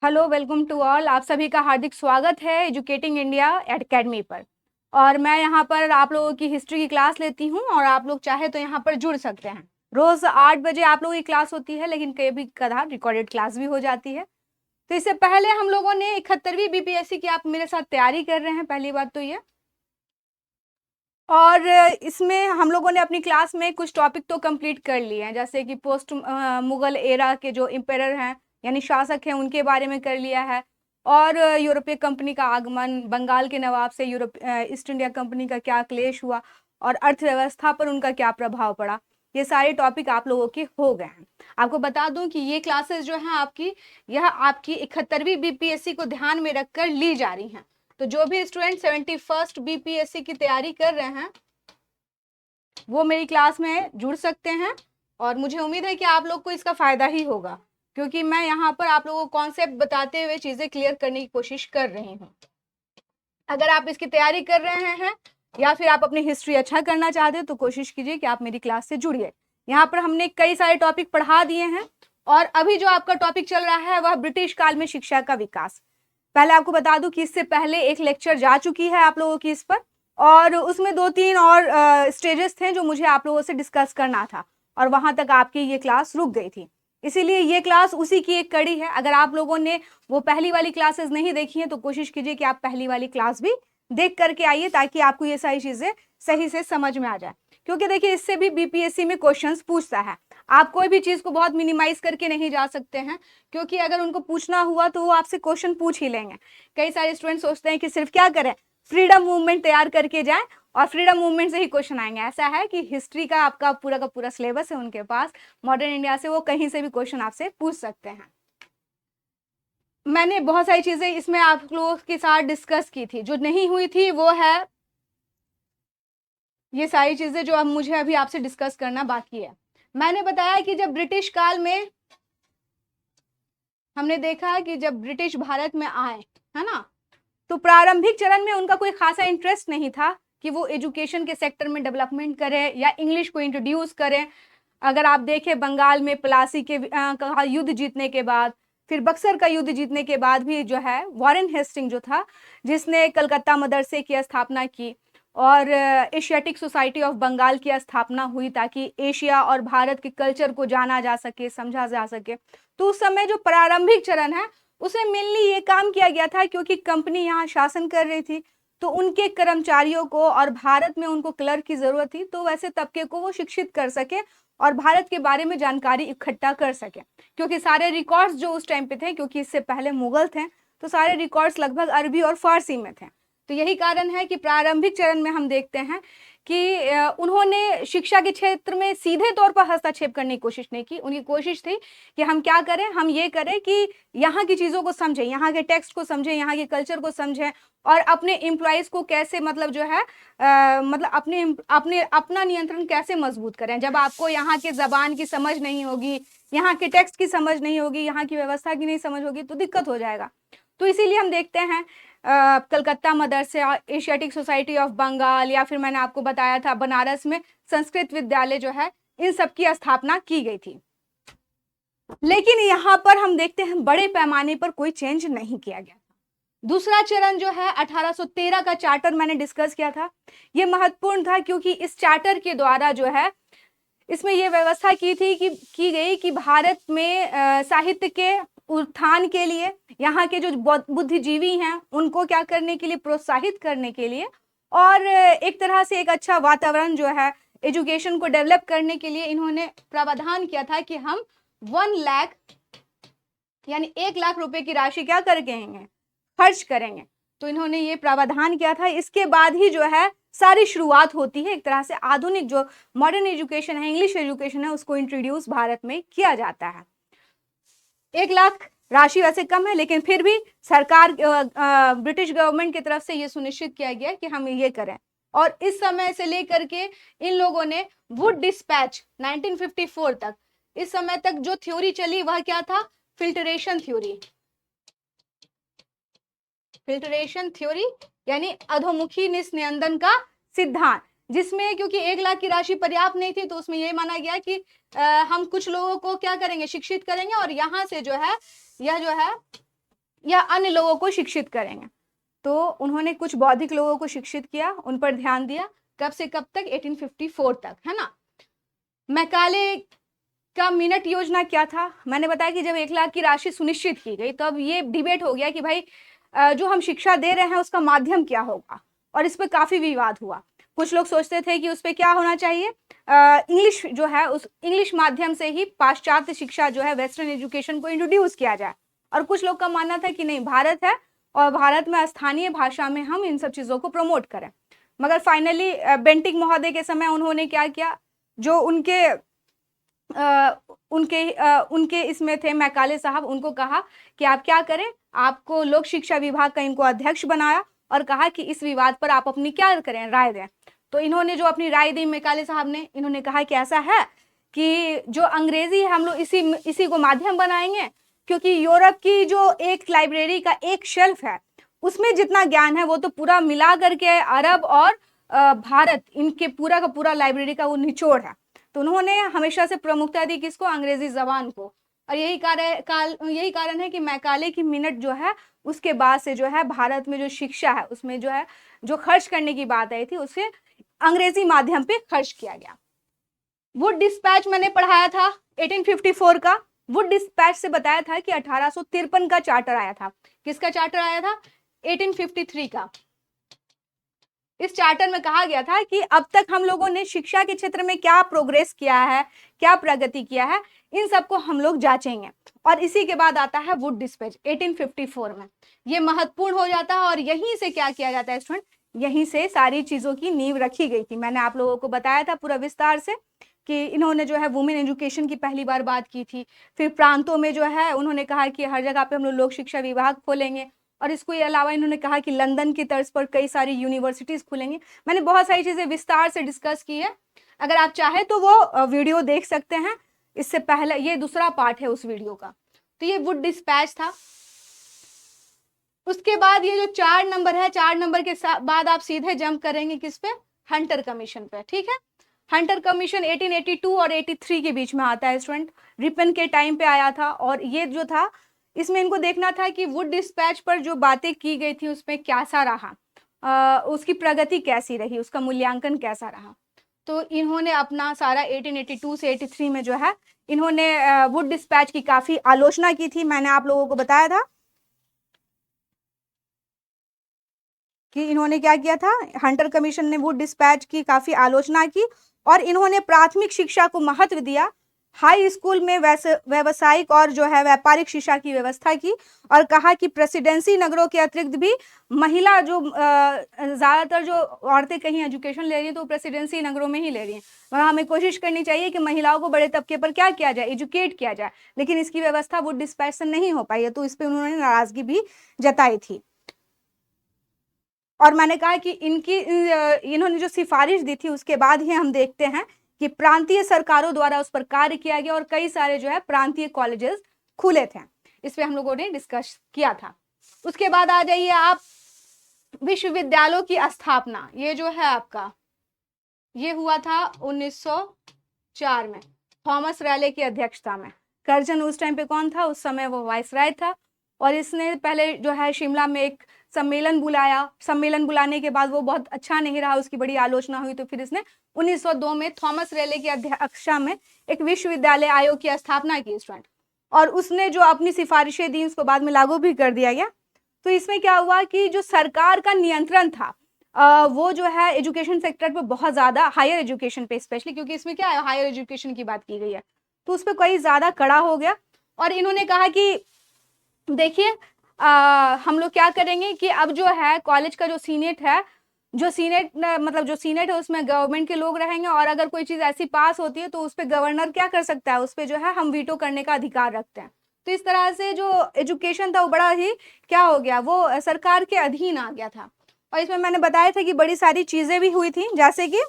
Hello, welcome to all. आप सभी का हार्दिक स्वागत है एजुकेटिंग इंडिया एकेडमी पर। और मैं यहाँ पर आप लोगों की हिस्ट्री की क्लास लेती हूँ और आप लोग चाहे तो यहाँ पर जुड़ सकते हैं। रोज 8 बजे आप लोगों की क्लास होती है, लेकिन कभी कदार रिकॉर्डेड क्लास भी हो जाती है। तो इससे पहले हम लोगों ने 71वीं बीपीएससी की आप मेरे साथ तैयारी कर रहे हैं, पहली बात तो ये। और इसमें हम लोगों ने अपनी क्लास में कुछ टॉपिक तो कंप्लीट कर लिए हैं, जैसे कि पोस्ट मुगल एरा के जो एम्पायर हैं यानी शासक हैं उनके बारे में कर लिया है। और यूरोपीय कंपनी का आगमन, बंगाल के नवाब से ईस्ट इंडिया कंपनी का क्या क्लेश हुआ और अर्थव्यवस्था पर उनका क्या प्रभाव पड़ा, ये सारे टॉपिक आप लोगों के हो गए हैं। आपको बता दूं कि ये क्लासेस जो हैं आपकी, यह आपकी 71वीं बीपीएससी को ध्यान में रखकर ली जा रही हैं। तो जो भी स्टूडेंट 71st बीपीएससी की तैयारी कर रहे हैं वो मेरी क्लास में जुड़ सकते हैं। और मुझे उम्मीद है कि आप लोग को इसका फायदा ही होगा, क्योंकि मैं यहाँ पर आप लोगों को कॉन्सेप्ट बताते हुए चीजें क्लियर करने की कोशिश कर रही हूँ। अगर आप इसकी तैयारी कर रहे हैं या फिर आप अपनी हिस्ट्री अच्छा करना चाहते हैं तो कोशिश कीजिए कि आप मेरी क्लास से जुड़िए। यहाँ पर हमने कई सारे टॉपिक पढ़ा दिए हैं और अभी जो आपका टॉपिक चल रहा है वह ब्रिटिश काल में शिक्षा का विकास। पहले आपको बता दूं कि इससे पहले एक लेक्चर जा चुकी है आप लोगों की इस पर, और उसमें 2-3 और स्टेजेस थे जो मुझे आप लोगों से डिस्कस करना था, और वहां तक आपकी ये क्लास रुक गई थी। इसीलिए ये क्लास उसी की एक कड़ी है। अगर आप लोगों ने वो पहली वाली क्लासेस नहीं देखी हैं तो कोशिश कीजिए कि आप पहली वाली क्लास भी देख करके आइए, ताकि आपको ये सारी चीजें सही से समझ में आ जाए। क्योंकि देखिए, इससे भी बीपीएससी में क्वेश्चंस पूछता है। आप कोई भी चीज को बहुत मिनिमाइज करके नहीं जा सकते हैं, क्योंकि अगर उनको पूछना हुआ तो वो आपसे क्वेश्चन पूछ ही लेंगे। कई सारे स्टूडेंट सोचते हैं कि सिर्फ क्या करें, फ्रीडम मूवमेंट तैयार करके जाएं और फ्रीडम मूवमेंट से ही क्वेश्चन आएंगे। ऐसा है कि हिस्ट्री का आपका पूरा का पूरा सिलेबस है उनके पास, मॉडर्न इंडिया से वो कहीं से भी क्वेश्चन आपसे पूछ सकते हैं। मैंने बहुत सारी चीजें इसमें आप लोगों के साथ डिस्कस की थी, जो नहीं हुई थी वो है ये सारी चीजें जो अब मुझे अभी आपसे डिस्कस करना बाकी है। मैंने बताया कि जब ब्रिटिश काल में हमने देखा कि जब ब्रिटिश भारत में आए, है ना, तो प्रारंभिक चरण में उनका कोई खासा इंटरेस्ट नहीं था कि वो एजुकेशन के सेक्टर में डेवलपमेंट करें या इंग्लिश को इंट्रोड्यूस करें। अगर आप देखें, बंगाल में प्लासी के का युद्ध जीतने के बाद, फिर बक्सर का युद्ध जीतने के बाद भी जो है वॉरेन हेस्टिंग जो था, जिसने कलकत्ता मदरसे की स्थापना की और एशियाटिक सोसाइटी ऑफ बंगाल की स्थापना हुई, ताकि एशिया और भारत के कल्चर को जाना जा सके, समझा जा सके। तो उस समय जो प्रारंभिक चरण है उसमें मेनली ये काम किया गया था, क्योंकि कंपनी यहाँ शासन कर रही थी तो उनके कर्मचारियों को और भारत में उनको क्लर्क की जरूरत थी, तो वैसे तबके को वो शिक्षित कर सके और भारत के बारे में जानकारी इकट्ठा कर सके। क्योंकि सारे रिकॉर्ड्स जो उस टाइम पे थे, क्योंकि इससे पहले मुगल थे, तो सारे रिकॉर्ड्स लगभग अरबी और फारसी में थे। तो यही कारण है कि प्रारंभिक चरण में हम देखते हैं कि उन्होंने शिक्षा के क्षेत्र में सीधे तौर पर हस्तक्षेप करने की कोशिश नहीं की। उनकी कोशिश थी कि हम क्या करें, हम ये करें कि यहाँ की चीज़ों को समझें, यहाँ के टेक्स्ट को समझें, यहाँ के कल्चर को समझें, और अपने एम्प्लॉयज़ को कैसे, मतलब जो है मतलब अपने अपने अपना नियंत्रण कैसे मजबूत करें। जब आपको यहाँ के ज़बान की समझ नहीं होगी, यहाँ के टेक्स्ट की समझ नहीं होगी, यहाँ की व्यवस्था की नहीं समझ होगी, तो दिक्कत हो जाएगा। तो इसीलिए हम देखते हैं कलकत्ता मदरसे और एशियाटिक सोसाइटी ऑफ बंगाल, या फिर मैंने आपको बताया था बनारस में संस्कृत विद्यालय जो है, इन सब की स्थापना की गई थी। लेकिन यहाँ पर हम देखते हैं बड़े पैमाने पर कोई चेंज नहीं किया गया। दूसरा चरण जो है 1813 का चार्टर मैंने डिस्कस किया था। ये महत्वपूर्ण था क्योंकि इस चार्टर के द्वारा जो है, इसमें यह व्यवस्था की गई कि भारत में साहित्य के उत्थान के लिए, यहाँ के जो बुद्धिजीवी हैं उनको क्या करने के लिए, प्रोत्साहित करने के लिए, और एक तरह से एक अच्छा वातावरण जो है एजुकेशन को डेवलप करने के लिए इन्होंने प्रावधान किया था कि हम 1 लाख यानी 1 लाख रुपए की राशि क्या करेंगे, खर्च करेंगे। तो इन्होंने ये प्रावधान किया था। इसके बाद ही जो है सारी शुरुआत होती है, एक तरह से आधुनिक जो मॉडर्न एजुकेशन है, इंग्लिश एजुकेशन है, उसको इंट्रोड्यूस भारत में किया जाता है। 1 लाख राशि वैसे कम है, लेकिन फिर भी सरकार ब्रिटिश गवर्नमेंट की तरफ से ये सुनिश्चित किया गया कि हम ये करें। और इस समय से लेकर के इन लोगों ने वुड डिस्पैच 1954 तक, इस समय तक जो थ्योरी चली वह क्या था, फिल्टरेशन थ्योरी। फिल्टरेशन थ्योरी यानी अधोमुखी निस्यंदन का सिद्धांत, जिसमें क्योंकि 1 लाख की राशि पर्याप्त नहीं थी, तो उसमें यह माना गया कि हम कुछ लोगों को क्या करेंगे, शिक्षित करेंगे, और यहां से जो है यह जो है या अन्य लोगों को शिक्षित करेंगे। तो उन्होंने कुछ बौद्धिक लोगों को शिक्षित किया, उन पर ध्यान दिया। कब से कब तक? 1854 तक, है ना। मैकाले का मिनट योजना क्या था? मैंने बताया कि जब 1 लाख की राशि सुनिश्चित की गई, तब ये डिबेट हो गया कि भाई जो हम शिक्षा दे रहे हैं उसका माध्यम क्या होगा, और इस पर काफी विवाद हुआ। कुछ लोग सोचते थे कि उस पर क्या होना चाहिए, इंग्लिश जो है, उस इंग्लिश माध्यम से ही पाश्चात्य शिक्षा जो है, वेस्टर्न एजुकेशन को इंट्रोड्यूस किया जाए। और कुछ लोग का मानना था कि नहीं, भारत है और भारत में स्थानीय भाषा में हम इन सब चीजों को प्रमोट करें। मगर फाइनली बेंटिक महोदय के समय उन्होंने क्या किया, जो उनके इसमें थे मैकाले साहब, उनको कहा कि आप क्या करें, आपको लोक शिक्षा विभाग का इनको अध्यक्ष बनाया और कहा कि इस विवाद पर आप अपनी क्या करें, राय दें। तो इन्होंने जो अपनी राय दी मैकाले साहब ने, इन्होंने कहा कि ऐसा है कि जो अंग्रेजी है हम लोग इसी को माध्यम बनाएंगे, क्योंकि यूरोप की जो एक लाइब्रेरी का एक शेल्फ है उसमें जितना ज्ञान है वो तो पूरा मिला करके अरब और भारत, इनके पूरा का पूरा लाइब्रेरी का वो निचोड़ है। तो उन्होंने हमेशा से प्रमुखता दी किसको? अंग्रेजी जबान को। और यही कारण है कि मैकाले की मिनट जो है, उसके बाद से जो है भारत में जो शिक्षा है उसमें जो है, जो खर्च करने की बात आई थी, उसे अंग्रेजी माध्यम पे खर्च किया गया। वुड डिस्पैच मैंने पढ़ाया था 1854 का। वुड डिस्पैच से बताया था कि 1853 का चार्टर आया था। किसका चार्टर आया था? 1853 का। इस चार्टर में कहा गया था कि अब तक हम लोगों ने शिक्षा के क्षेत्र में क्या प्रोग्रेस किया है, क्या प्रगति किया है, इन सबको हम लोग जांचेंगे। और इसी के बाद आता है वुड डिस्पैच 1854 में। ये महत्वपूर्ण हो जाता है और यहीं से क्या किया जाता है स्टूडेंट, यहीं से सारी चीजों की नींव रखी गई थी। मैंने आप लोगों को बताया था पूरा विस्तार से कि इन्होंने जो है वुमेन एजुकेशन की पहली बार बात की थी। फिर प्रांतों में जो है उन्होंने कहा कि हर जगह पे हम लोग लोक शिक्षा विभाग खोलेंगे, और इसको अलावा इन्होंने कहा कि लंदन की तर्ज पर कई सारी यूनिवर्सिटीज खुलेंगे। मैंने बहुत सारी चीजें विस्तार से डिस्कस की है, अगर आप चाहे तो वो वीडियो देख सकते हैं। इससे पहले ये दूसरा पार्ट है उस वीडियो का। तो ये वुड डिस्पैच था। उसके बाद ये जो 4 नंबर है, 4 नंबर के बाद आप सीधे जंप करेंगे किस पे? हंटर कमीशन पे, ठीक है। हंटर कमीशन 1882 और 83 के बीच में आता है स्टूडेंट। रिपन के टाइम पे आया था, और ये जो था इसमें इनको देखना था कि वुड डिस्पैच पर जो बातें की गई थी उसमें कैसा रहा, उसकी प्रगति कैसी रही, उसका मूल्यांकन कैसा रहा। तो इन्होंने अपना सारा 1882 से 83 में जो है इन्होंने वुड डिस्पैच की काफी आलोचना की थी। मैंने आप लोगों को बताया था कि इन्होंने क्या किया था, हंटर कमीशन ने वुड डिस्पैच की काफी आलोचना की, और इन्होंने प्राथमिक शिक्षा को महत्व दिया, हाई स्कूल में व्यावसायिक और जो है व्यापारिक शिक्षा की व्यवस्था की, और कहा कि प्रेसिडेंसी नगरों के अतिरिक्त भी महिला जो ज्यादातर जो औरतें कहीं एजुकेशन ले रही हैं तो प्रेसिडेंसी नगरों में ही ले रही हैं, मगर हमें कोशिश करनी चाहिए कि महिलाओं को बड़े तबके पर क्या किया जाए, एजुकेट किया जाए, लेकिन इसकी व्यवस्था वुड डिस्पैच से नहीं हो पाई है। तो इस पर उन्होंने नाराजगी भी जताई थी। और मैंने कहा कि इन्होंने जो सिफारिश दी थी उसके बाद ही हम देखते हैं कि प्रांतीय सरकारों द्वारा उस पर कार्य किया गया और कई सारे जो है प्रांतीय कॉलेजेस खुले थे। इस पे हम लोगों ने डिस्कस किया था। उसके बाद आ जाइए आप, विश्वविद्यालयों की स्थापना। ये जो है आपका, ये हुआ था 1904 में, थॉमस रैले की अध्यक्षता में। कर्जन उस टाइम पे कौन था? उस समय वो वाइसराय था, और इसने पहले जो है शिमला में एक सम्मेलन बुलाया। सम्मेलन बुलाने के बाद वो बहुत अच्छा नहीं रहा, उसकी बड़ी आलोचना हुई, तो फिर इसने 1902 में थॉमस रेले की अध्यक्षता में एक विश्वविद्यालय आयोग की स्थापना की स्टूडेंट, और उसने जो अपनी सिफारिशें दी उसको बाद में लागू भी कर दिया गया। तो इसमें क्या हुआ कि जो सरकार का नियंत्रण था वो जो है एजुकेशन सेक्टर पे बहुत ज्यादा, हायर एजुकेशन पे स्पेशली, क्योंकि इसमें क्या है, हायर एजुकेशन की बात की गई है, तो उस पर कई ज्यादा कड़ा हो गया। और इन्होंने कहा कि देखिए हम लोग क्या करेंगे कि अब जो है कॉलेज का जो सीनेट है, जो सीनेट मतलब जो सीनेट है उसमें गवर्नमेंट के लोग रहेंगे, और अगर कोई चीज ऐसी पास होती है तो उस पर गवर्नर क्या कर सकता है, उस पर जो है हम वीटो करने का अधिकार रखते हैं। तो इस तरह से जो एजुकेशन था वो बड़ा ही क्या हो गया, वो सरकार के अधीन आ गया था। और इसमें मैंने बताया था कि बड़ी सारी चीजें भी हुई थी, जैसे कि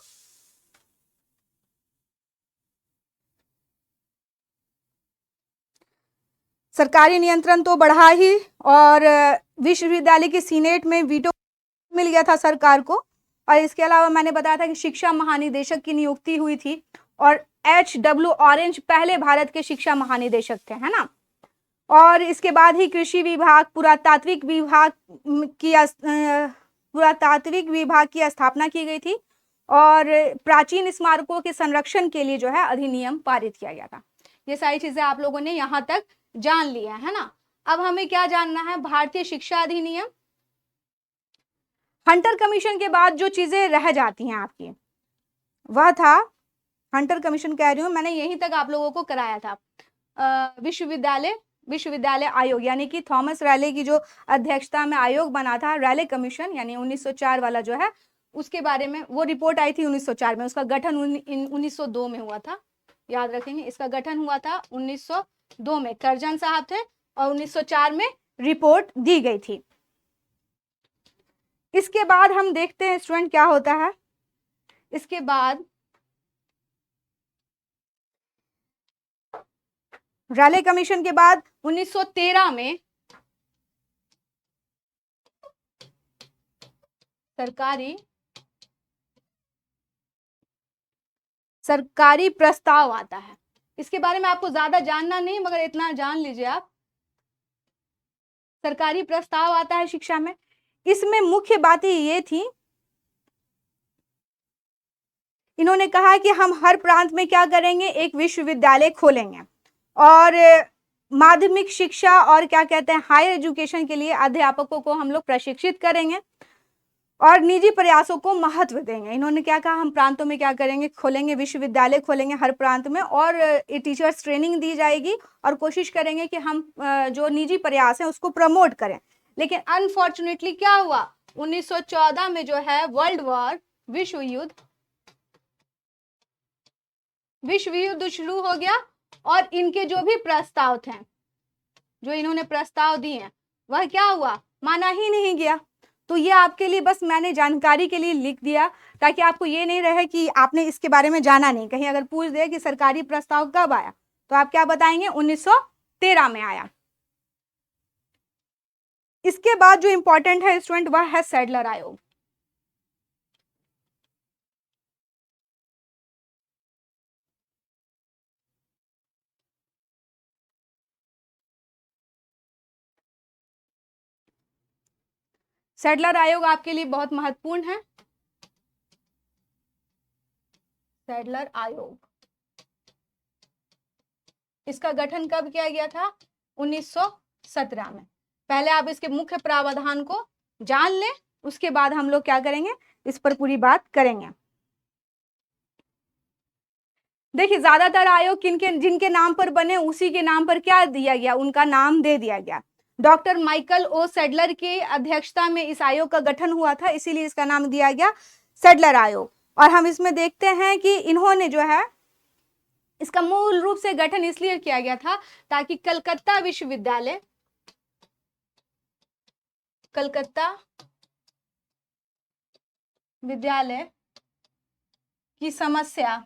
सरकारी नियंत्रण तो बढ़ा ही, और विश्वविद्यालय की सीनेट में वीटो मिल गया था सरकार को। और इसके अलावा मैंने बताया था कि शिक्षा महानिदेशक की नियुक्ति हुई थी, और H.W. ऑरेंज पहले भारत के शिक्षा महानिदेशक थे, है ना। और इसके बाद ही कृषि विभाग, पुरातात्विक विभाग की स्थापना की गई थी और प्राचीन स्मारकों के संरक्षण के लिए जो है अधिनियम पारित किया गया था। ये सारी चीजें आप लोगों ने यहां तक जान लिया है ना। अब हमें क्या जानना है, भारतीय शिक्षा अधिनियम। हंटर कमीशन के बाद जो चीजें रह जाती हैं आपकी, वह था, हंटर कमीशन कह रही हूं, मैंने यहीं तक आप लोगों को कराया था, विश्वविद्यालय आयोग, यानी कि थॉमस रैले की जो अध्यक्षता में आयोग बना था, रैले कमीशन, यानी 1904 वाला जो है, उसके बारे में वो रिपोर्ट आई थी 1904 में। उसका गठन 1902 में हुआ था, याद रखेंगे। इसका गठन हुआ था 1902 में, करजन साहब थे, और 1904 में रिपोर्ट दी गई थी। इसके बाद हम देखते हैं स्टूडेंट क्या होता है। इसके बाद रैले कमीशन के बाद 1913 में सरकारी प्रस्ताव आता है। इसके बारे में आपको ज्यादा जानना नहीं, मगर इतना जान लीजिए आप, सरकारी प्रस्ताव आता है शिक्षा में। इसमें मुख्य बातें ये थी, इन्होंने कहा कि हम हर प्रांत में क्या करेंगे, एक विश्वविद्यालय खोलेंगे और माध्यमिक शिक्षा और क्या कहते हैं हायर एजुकेशन के लिए अध्यापकों को हम लोग प्रशिक्षित करेंगे और निजी प्रयासों को महत्व देंगे। इन्होंने क्या कहा, हम प्रांतों में क्या करेंगे, खोलेंगे, विश्वविद्यालय खोलेंगे हर प्रांत में और टीचर्स ट्रेनिंग दी जाएगी और कोशिश करेंगे कि हम जो निजी प्रयास है उसको प्रमोट करें। लेकिन अनफॉर्चुनेटली क्या हुआ, 1914 में जो है वर्ल्ड वॉर, विश्व युद्ध शुरू हो गया और इनके जो भी प्रस्ताव थे, जो इन्होंने प्रस्ताव दिए हैं, वह क्या हुआ, माना ही नहीं गया। तो ये आपके लिए बस मैंने जानकारी के लिए लिख दिया, ताकि आपको ये नहीं रहे कि आपने इसके बारे में जाना नहीं। कहीं अगर पूछ दे कि सरकारी प्रस्ताव कब आया, तो आप क्या बताएंगे, 1913 में आया। इसके बाद जो इंपॉर्टेंट है स्टूडेंट, वह है सैडलर आयोग। सैडलर आयोग आपके लिए बहुत महत्वपूर्ण है। सैडलर आयोग, इसका गठन कब किया गया था, 1917 में। पहले आप इसके मुख्य प्रावधान को जान लें, उसके बाद हम लोग क्या करेंगे, इस पर पूरी बात करेंगे। देखिए, ज्यादातर आयोग जिनके नाम पर बने, उसी के नाम पर क्या दिया गया, उनका नाम दे दिया गया। डॉक्टर माइकल ओ सैडलर की अध्यक्षता में इस आयोग का गठन हुआ था, इसीलिए इसका नाम दिया गया सैडलर आयोग। और हम इसमें देखते हैं कि इन्होंने जो है, इसका मूल रूप से गठन इसलिए किया गया था ताकि कलकत्ता विश्वविद्यालय की समस्या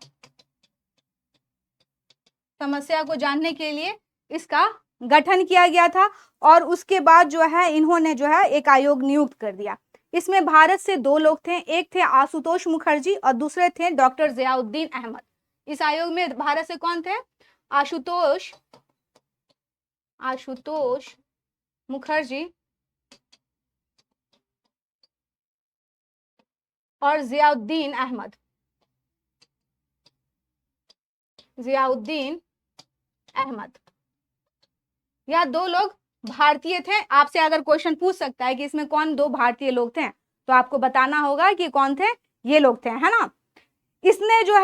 को जानने के लिए इसका गठन किया गया था। और उसके बाद जो है इन्होंने जो है एक आयोग नियुक्त कर दिया। इसमें भारत से 2 लोग थे, एक थे आशुतोष मुखर्जी और दूसरे थे डॉक्टर जियाउद्दीन अहमद। इस आयोग में भारत से कौन थे, आशुतोष मुखर्जी और जियाउद्दीन अहमद। यह 2 लोग भारतीय थे। आपसे अगर क्वेश्चन पूछ सकता है कि इसमें कौन 2 भारतीय लोग थे, तो आपको बताना होगा कि कौन थे, ये लोग थे, है ना। इसने जो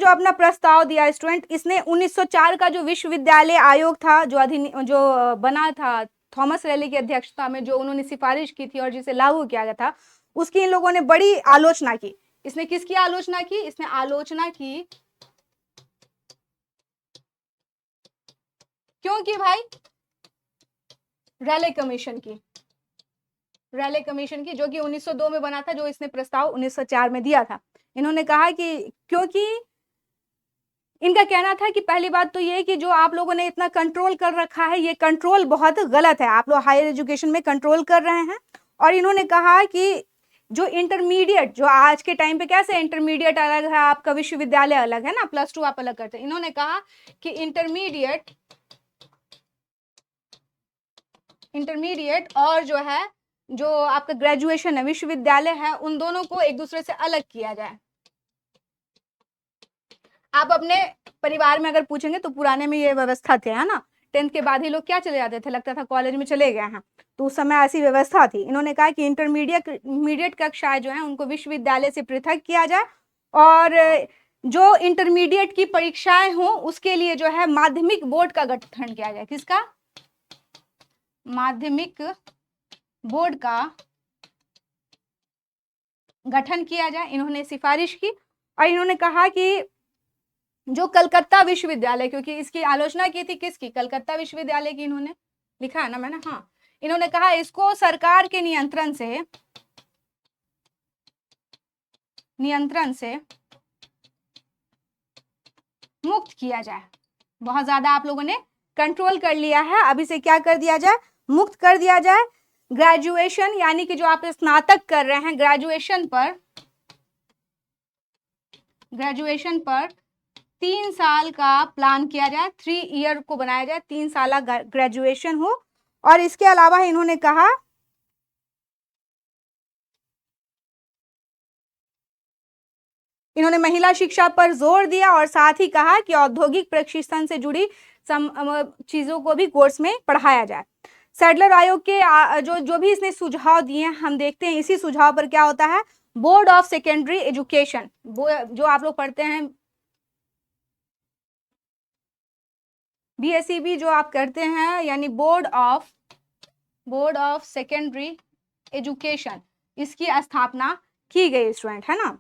अपना प्रस्ताव दिया स्टूडेंट, इसने 1904 का जो विश्वविद्यालय आयोग था, जो बना था थॉमस रैले की अध्यक्षता में, जो उन्होंने सिफारिश की थी और जिसे लागू किया गया था, उसकी इन लोगों ने बड़ी आलोचना की। इसने किसकी आलोचना की, इसने आलोचना की क्योंकि भाई रैले कमीशन की, जो कि 1902 में बना था, जो इसने प्रस्ताव 1904 में दिया था। इन्होंने कहा कि क्योंकि इनका कहना था कि पहली बात तो ये है कि जो आप लोगों ने इतना कंट्रोल कर रखा है, ये कंट्रोल बहुत गलत है, आप लोग हायर एजुकेशन में कंट्रोल कर रहे हैं। और इन्होंने कहा कि जो इंटरमीडिएट, जो आज के टाइम पे कैसे इंटरमीडिएट अलग है, आपका विश्वविद्यालय अलग है ना, +2 आप अलग करते हैं, इन्होंने कहा कि इंटरमीडिएट इंटरमीडिएट और जो है जो आपका ग्रेजुएशन है, विश्वविद्यालय है, उन दोनों को एक दूसरे से अलग किया जाए। आप अपने परिवार में अगर पूछेंगे तो पुराने में ये व्यवस्था थे, है ना, 10th के बाद ही लोग क्या चले जाते थे, लगता था कॉलेज में चले गए हैं, तो उस समय ऐसी व्यवस्था थी। इन्होंने कहा कि इंटरमीडिएट कक्षाएं जो है उनको विश्वविद्यालय से पृथक किया जाए, और जो इंटरमीडिएट की परीक्षाएं हों उसके लिए जो है माध्यमिक बोर्ड का गठन किया जाए। किसका? माध्यमिक बोर्ड का गठन किया जाए, इन्होंने सिफारिश की। और इन्होंने कहा कि जो कलकत्ता विश्वविद्यालय, क्योंकि इसकी आलोचना की थी किसकी? कलकत्ता विश्वविद्यालय की, इन्होंने लिखा है ना मैंने, हाँ, इन्होंने कहा इसको सरकार के नियंत्रण से मुक्त किया जाए। बहुत ज्यादा आप लोगों ने कंट्रोल कर लिया है, अब इसे क्या कर दिया जाए? मुक्त कर दिया जाए। ग्रेजुएशन यानी कि जो आप स्नातक कर रहे हैं, ग्रेजुएशन पर 3 साल का प्लान किया जाए, 3 ईयर को बनाया जाए, 3 साल ग्रेजुएशन हो। और इसके अलावा इन्होंने कहा इन्होंने महिला शिक्षा पर जोर दिया और साथ ही कहा कि औद्योगिक प्रशिक्षण से जुड़ी चीजों को भी कोर्स में पढ़ाया जाए। सैडलर आयोग के जो भी इसने सुझाव दिए हम देखते हैं, इसी सुझाव पर क्या होता है? बोर्ड ऑफ सेकेंडरी एजुकेशन, वो जो आप लोग पढ़ते हैं BSEB जो आप करते हैं, यानी बोर्ड ऑफ सेकेंडरी एजुकेशन, इसकी स्थापना की गई स्टूडेंट, है ना।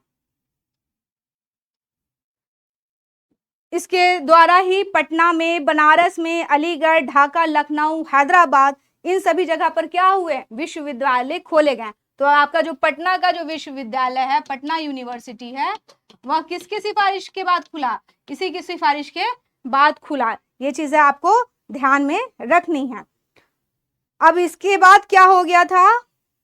इसके द्वारा ही पटना में, बनारस में, अलीगढ़, ढाका, लखनऊ, हैदराबाद, इन सभी जगह पर क्या हुए? विश्वविद्यालय खोले गए। तो आपका जो पटना का जो विश्वविद्यालय है, पटना यूनिवर्सिटी है, वह किसकी सिफारिश के बाद खुला? इसी की सिफारिश के बाद खुला। ये चीजें आपको ध्यान में रखनी है। अब इसके बाद क्या हो गया था?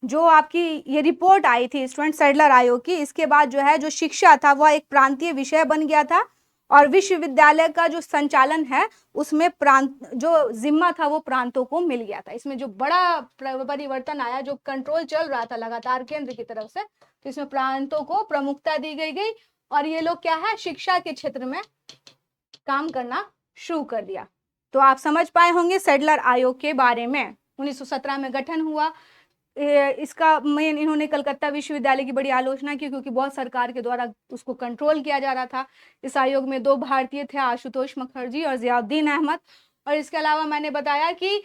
जो आपकी ये रिपोर्ट आई थी स्टूडेंट सैडलर आयोग की, इसके बाद जो है जो शिक्षा था वह एक प्रांतीय विषय बन गया था, और विश्वविद्यालय का जो संचालन है उसमें प्रांत जो जिम्मा था वो प्रांतों को मिल गया था। इसमें जो बड़ा परिवर्तन आया, जो कंट्रोल चल रहा था लगातार केंद्र की तरफ से, तो इसमें प्रांतों को प्रमुखता दी गई और ये लोग क्या है, शिक्षा के क्षेत्र में काम करना शुरू कर दिया। तो आप समझ पाए होंगे सैडलर आयोग के बारे में। 1917 में गठन हुआ इसका। मेन इन्होंने कलकत्ता विश्वविद्यालय की बड़ी आलोचना की, क्योंकि बहुत सरकार के द्वारा उसको कंट्रोल किया जा रहा था। इस आयोग में 2 भारतीय थे, आशुतोष मुखर्जी और जियाउद्दीन अहमद। और इसके अलावा मैंने बताया कि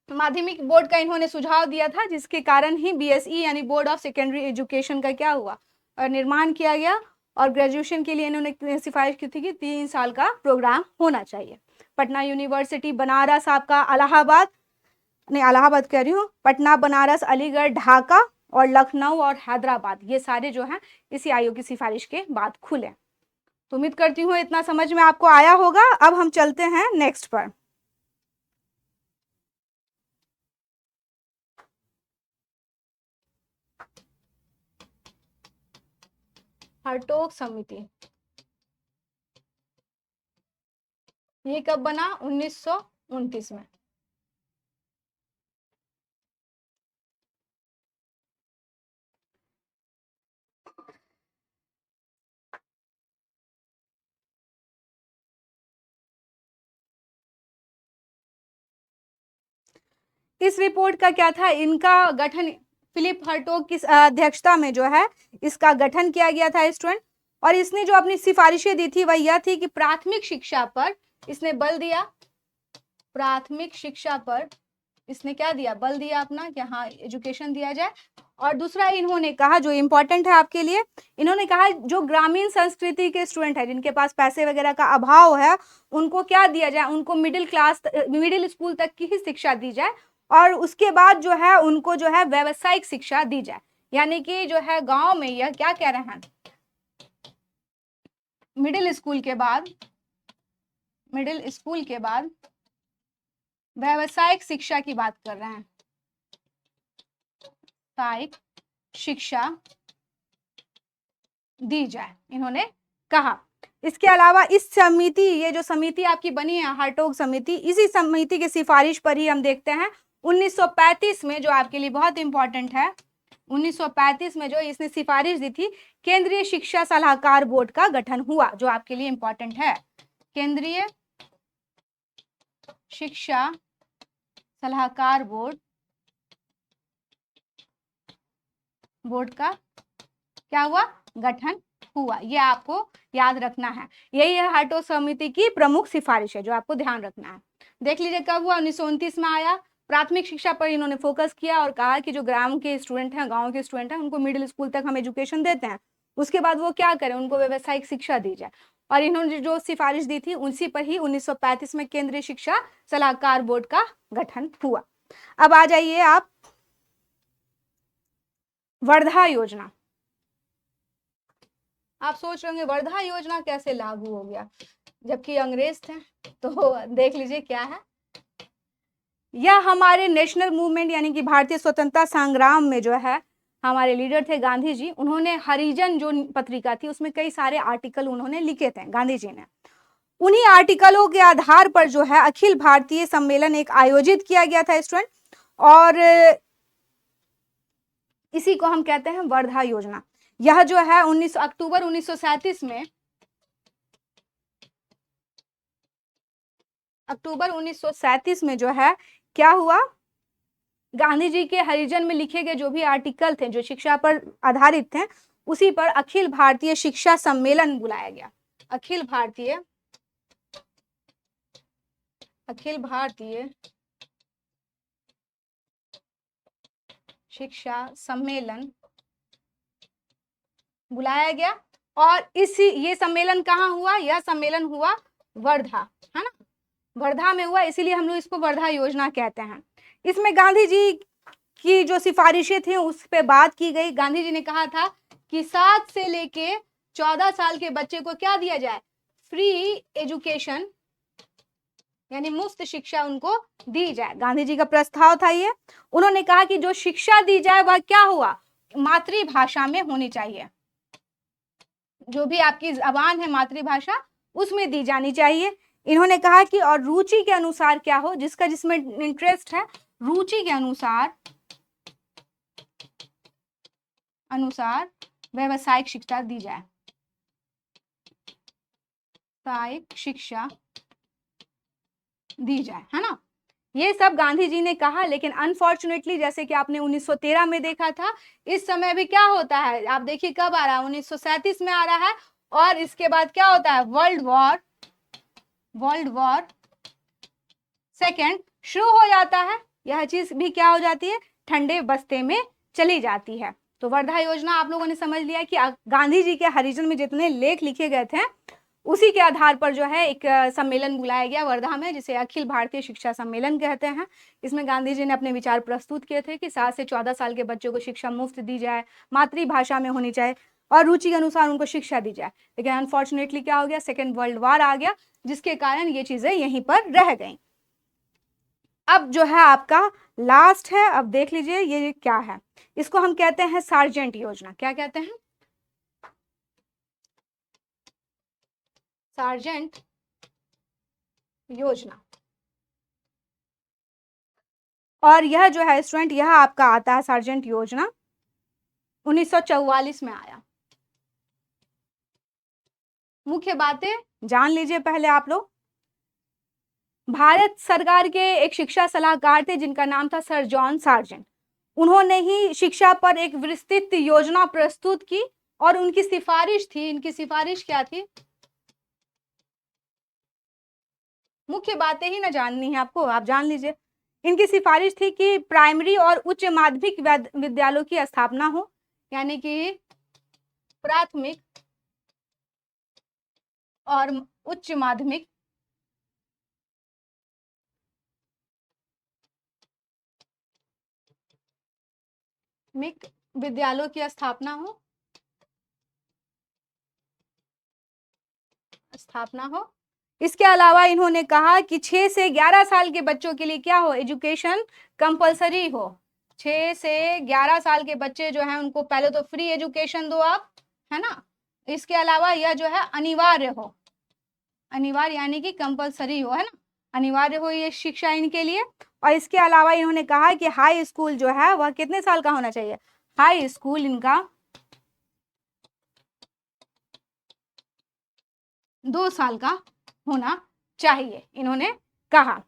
माध्यमिक बोर्ड का इन्होंने सुझाव दिया था, जिसके कारण ही BSE यानी बोर्ड ऑफ सेकेंडरी एजुकेशन का क्या हुआ, और निर्माण किया गया। और ग्रेजुएशन के लिए इन्होंने सिफारिश की थी कि 3 साल का प्रोग्राम होना चाहिए। पटना यूनिवर्सिटी, बनारस, आपका इलाहाबाद कह रही हूँ, पटना, बनारस, अलीगढ़, ढाका और लखनऊ और हैदराबाद, ये सारे जो हैं इसी आयोग की सिफारिश के बाद खुले। तो उम्मीद करती हूँ इतना समझ में आपको आया होगा। अब हम चलते हैं नेक्स्ट पर। हर्टोग समिति, ये कब बना? 1929 में। इस रिपोर्ट का क्या था? इनका गठन फिलिप हर्टोग की अध्यक्षता में जो है इसका गठन किया गया था स्टूडेंट। और इसने जो अपनी सिफारिशें दी थी वह यह थी कि प्राथमिक शिक्षा पर इसने बल दिया, प्राथमिक शिक्षा पर इसने क्या दिया? बल दिया अपना, कि हाँ एजुकेशन दिया जाए। और दूसरा इन्होंने कहा, जो इम्पोर्टेंट है आपके लिए, इन्होंने कहा जो ग्रामीण संस्कृति के स्टूडेंट है, जिनके पास पैसे वगैरह का अभाव है, उनको क्या दिया जाए? उनको मिडिल स्कूल तक की ही शिक्षा दी जाए, और उसके बाद जो है उनको जो है व्यावसायिक शिक्षा दी जाए। यानी कि जो है गांव में यह क्या कह रहे हैं, मिडिल स्कूल के बाद व्यावसायिक शिक्षा की बात कर रहे हैं, व्यावसायिक शिक्षा दी जाए, इन्होंने कहा। इसके अलावा इस समिति, ये जो समिति आपकी बनी है हार्टोग समिति, इसी समिति की सिफारिश पर ही हम देखते हैं 1935 में, जो आपके लिए बहुत इंपॉर्टेंट है, 1935 में जो इसने सिफारिश दी थी, केंद्रीय शिक्षा सलाहकार बोर्ड का गठन हुआ, जो आपके लिए इंपॉर्टेंट है। केंद्रीय शिक्षा सलाहकार बोर्ड का क्या हुआ, गठन हुआ। ये आपको याद रखना है। यही है हार्टोग समिति की प्रमुख सिफारिश है जो आपको ध्यान रखना है। देख लीजिए कब हुआ, 1929 में आया। प्राथमिक शिक्षा पर इन्होंने फोकस किया और कहा कि जो ग्राम के स्टूडेंट हैं, गांव के स्टूडेंट हैं, उनको मिडिल स्कूल तक हम एजुकेशन देते हैं, उसके बाद वो क्या करें, उनको व्यावसायिक शिक्षा दी जाए। और इन्होंने जो सिफारिश दी थी उसी पर ही 1935 में केंद्रीय शिक्षा सलाहकार बोर्ड का गठन हुआ। अब आ जाइए आप वर्धा योजना। आप सोच रहे होंगे वर्धा योजना कैसे लागू हो गया जबकि अंग्रेज थे, तो देख लीजिए क्या है। यह हमारे नेशनल मूवमेंट यानी कि भारतीय स्वतंत्रता संग्राम में जो है हमारे लीडर थे गांधी जी, उन्होंने हरिजन जो पत्रिका थी उसमें कई सारे आर्टिकल उन्होंने लिखे थे गांधी जी ने। उन्हीं आर्टिकलों के आधार पर जो है अखिल भारतीय सम्मेलन एक आयोजित किया गया था स्टूडेंट, और इसी को हम कहते हैं वर्धा योजना। यह जो है 19 अक्टूबर 1937 में, अक्टूबर 1937 में जो है क्या हुआ, गांधी जी के हरिजन में लिखे गए जो भी आर्टिकल थे जो शिक्षा पर आधारित थे, उसी पर अखिल भारतीय शिक्षा सम्मेलन बुलाया गया। अखिल भारतीय शिक्षा सम्मेलन बुलाया गया। और ये सम्मेलन कहाँ हुआ, यह सम्मेलन हुआ वर्धा, है ना, वर्धा में हुआ, इसीलिए हम लोग इसको वर्धा योजना कहते हैं। इसमें गांधी जी की जो सिफारिशें थी उस पर बात की गई। गांधी जी ने कहा था कि 7 से लेके 14 साल के बच्चे को क्या दिया जाए, फ्री एजुकेशन यानी मुफ्त शिक्षा उनको दी जाए। गांधी जी का प्रस्ताव था ये। उन्होंने कहा कि जो शिक्षा दी जाए वह क्या हुआ, मातृभाषा में होनी चाहिए, जो भी आपकी जबान है मातृभाषा उसमें दी जानी चाहिए। इन्होंने कहा कि और रुचि के अनुसार क्या हो, जिसका जिसमें इंटरेस्ट है, रुचि के अनुसार व्यावसायिक शिक्षा दी जाए, व्यावसायिक शिक्षा दी जाए, है ना। ये सब गांधी जी ने कहा, लेकिन अनफॉर्चुनेटली जैसे कि आपने 1913 में देखा था, इस समय भी क्या होता है, आप देखिए कब आ रहा है, 1937 में आ रहा है, और इसके बाद क्या होता है, वर्ल्ड वॉर सेकेंड शुरू हो जाता है। यह चीज भी क्या हो जाती है, ठंडे बस्ते में चली जाती है। तो वर्धा योजना आप लोगों ने समझ लिया कि गांधी जी के हरिजन में जितने लेख लिखे गए थे उसी के आधार पर जो है एक सम्मेलन बुलाया गया वर्धा में, जिसे अखिल भारतीय शिक्षा सम्मेलन कहते हैं। इसमें गांधी जी ने अपने विचार प्रस्तुत किए थे कि 7 से 14 साल के बच्चों को शिक्षा मुफ्त दी जाए, मातृभाषा में होनी चाहिए और रुचि के अनुसार उनको शिक्षा दी जाए। लेकिन अनफॉर्चुनेटली क्या हो गया, सेकेंड वर्ल्ड वॉर आ गया, जिसके कारण ये चीजें यहीं पर रह गई। अब जो है आपका लास्ट है, अब देख लीजिए ये क्या है, इसको हम कहते हैं सार्जेंट योजना। क्या कहते हैं, सार्जेंट योजना। और यह जो है स्टूडेंट, यह आपका आता है सार्जेंट योजना 1944 में आया। मुख्य बातें जान लीजिए पहले आप लोग। भारत सरकार के एक शिक्षा सलाहकार थे जिनका नाम था सर जॉन सार्जेंट। उन्होंने ही शिक्षा पर एक विस्तृत योजना प्रस्तुत की और उनकी सिफारिश थी, इनकी सिफारिश क्या थी, मुख्य बातें ही ना जाननी है आपको, आप जान लीजिए। इनकी सिफारिश थी कि प्राइमरी और उच्च माध्यमिक विद्यालयों की स्थापना हो, यानी कि प्राथमिक और उच्च माध्यमिक विद्यालयों की स्थापना हो। इसके अलावा इन्होंने कहा कि 6 से 11 साल के बच्चों के लिए क्या हो, एजुकेशन कंपलसरी हो। 6 से 11 साल के बच्चे जो हैं उनको पहले तो फ्री एजुकेशन दो आप, है ना, इसके अलावा यह जो है अनिवार्य हो, अनिवार्य यानी कि कंपलसरी हो, है ना, अनिवार्य हो ये शिक्षा इनके लिए। और इसके अलावा इन्होंने कहा कि हाई स्कूल जो है वह कितने साल का होना चाहिए, हाई स्कूल इनका 2 साल का होना चाहिए, इन्होंने कहा।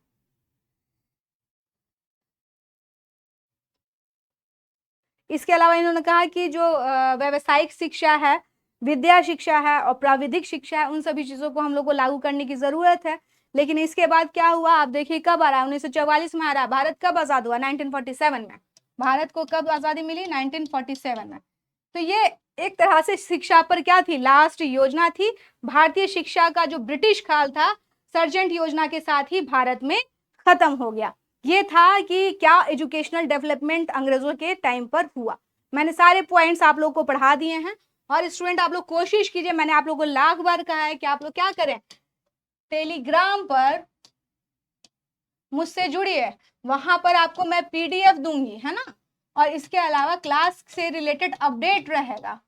इसके अलावा इन्होंने कहा कि जो व्यावसायिक शिक्षा है, विद्या शिक्षा है और प्राविधिक शिक्षा है, उन सभी चीजों को हम लोग को लागू करने की जरूरत है। लेकिन इसके बाद क्या हुआ, आप देखिए कब आ रहा है, 1944 में आ रहा है। भारत कब आजाद हुआ, 1947 में। भारत को कब आजादी मिली, 1947 में। तो ये एक तरह से शिक्षा पर क्या थी, लास्ट योजना थी। भारतीय शिक्षा का जो ब्रिटिश काल था, सर्जेंट योजना के साथ ही भारत में खत्म हो गया। ये था कि क्या एजुकेशनल डेवलपमेंट अंग्रेजों के टाइम पर हुआ। मैंने सारे पॉइंट्स आप लोग को पढ़ा दिए हैं। और स्टूडेंट आप लोग कोशिश कीजिए, मैंने आप लोग को लाख बार कहा है कि आप लोग क्या करें, टेलीग्राम पर मुझसे जुड़िए, वहां पर आपको मैं पीडीएफ दूंगी, है ना, और इसके अलावा क्लास से रिलेटेड अपडेट रहेगा।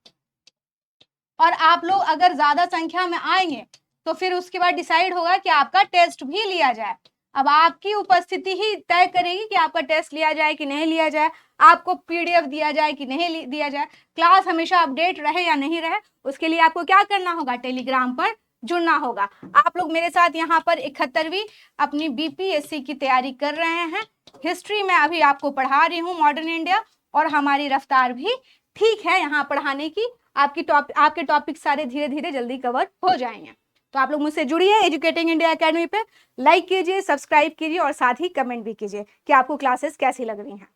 और आप लोग अगर ज्यादा संख्या में आएंगे तो फिर उसके बाद डिसाइड होगा कि आपका टेस्ट भी लिया जाए। अब आपकी उपस्थिति ही तय करेगी कि आपका टेस्ट लिया जाए कि नहीं लिया जाए, आपको पीडीएफ दिया जाए कि नहीं दिया जाए, क्लास हमेशा अपडेट रहे या नहीं रहे, उसके लिए आपको क्या करना होगा, टेलीग्राम पर जुड़ना होगा। आप लोग मेरे साथ यहाँ पर 71वीं अपनी बीपीएससी की तैयारी कर रहे हैं। हिस्ट्री में अभी आपको पढ़ा रही हूँ, मॉडर्न इंडिया, और हमारी रफ्तार भी ठीक है यहाँ पढ़ाने की। आपके टॉपिक सारे धीरे धीरे जल्दी कवर हो जाएंगे। तो आप लोग मुझसे जुड़िए एजुकेटिंग इंडिया एकेडमी पे, लाइक कीजिए, सब्सक्राइब कीजिए और साथ ही कमेंट भी कीजिए कि आपको क्लासेस कैसी लग रही हैं।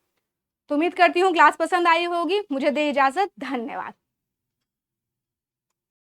तो उम्मीद करती हूँ क्लास पसंद आई होगी। मुझे दे इजाजत, धन्यवाद।